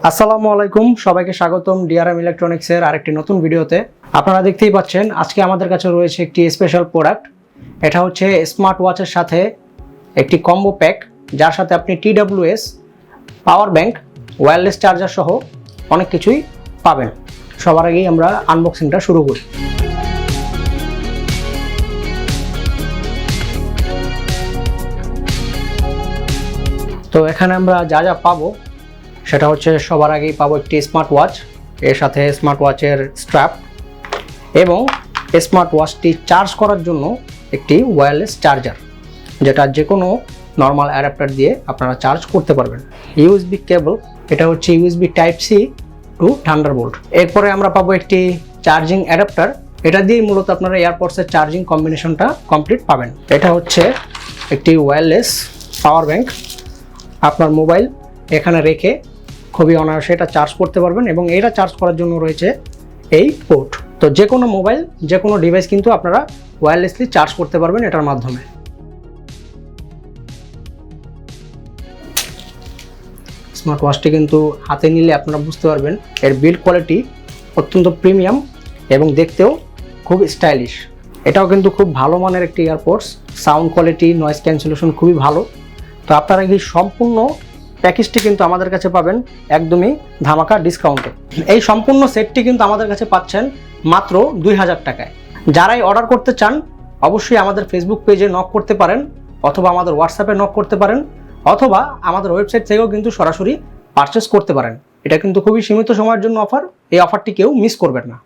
আসসালামু আলাইকুম, সবাইকে স্বাগতম ডিআরএম ইলেকট্রনিক্সের আরেকটি নতুন ভিডিওতে। আপনারা দেখতেই পাচ্ছেন আজকে আমাদের কাছে রয়েছে একটি স্পেশাল প্রোডাক্ট। এটা হচ্ছে স্মার্ট ওয়াচের সাথে একটি কম্বো প্যাক, যার সাথে আপনি TWS, power bank, wireless charger সহ অনেক কিছুই পাবেন। সবার আগেই আমরা আনবক্সিংটা শুরু করি। তো এখানে আমরা যা যা পাবো সেটা হচ্ছে সবার আগেই পাবো একটি স্মার্ট ওয়াচ, এর সাথে স্মার্ট ওয়াচের স্ট্র্যাপ এবং স্মার্ট ওয়াচটি চার্জ করার জন্য একটি ওয়্যারলেস চার্জার, যেটা যে কোনো নর্মাল অ্যাডাপ্টার দিয়ে আপনারা চার্জ করতে পারবেন। ইউএসবি কেবল, এটা হচ্ছে USB type C to thunderbolt. এরপরে আমরা পাবো একটি চার্জিং অ্যাডাপ্টার, এটা দিয়েই মূলত আপনারা এয়ারপডসের চার্জিং কম্বিনেশনটা কমপ্লিট পাবেন। এটা হচ্ছে একটি ওয়্যারলেস পাওয়ার ব্যাংক, আপনার মোবাইল এখানে রেখে খুবই অনায়াসে এটা চার্জ করতে পারবেন এবং এটা চার্জ করার জন্য রয়েছে এই পোর্ট। তো যে কোনো মোবাইল, যে কোনো ডিভাইস কিন্তু আপনারা ওয়্যারলেসলি চার্জ করতে পারবেন এটার মাধ্যমে। স্মার্ট ওয়াচটি কিন্তু হাতে নিলে আপনারা বুঝতে পারবেন এর বিল্ড কোয়ালিটি অত্যন্ত প্রিমিয়াম এবং দেখতেও খুব স্টাইলিশ। এটাও কিন্তু খুব ভালো মানের একটি EarPods, sound quality, noise cancellation খুবই ভালো। তো আপনারা এই সম্পূর্ণ প্যাকেজটি কিন্তু আমাদের কাছে পাবেন একদমই ধামাকা ডিসকাউন্টে। এই সম্পূর্ণ সেটটি কিন্তু আমাদের কাছে পাচ্ছেন মাত্র 2000 টাকায়। যারাই অর্ডার করতে চান অবশ্যই আমাদের ফেসবুক পেজে নক করতে পারেন, অথবা আমাদের হোয়াটসঅ্যাপে নক করতে পারেন, অথবা আমাদের ওয়েবসাইট থেকেও কিন্তু সরাসরি পারচেস করতে পারেন। এটা কিন্তু খুবই সীমিত সময়ের জন্য অফার, এই অফারটি কেউ মিস করবেন না।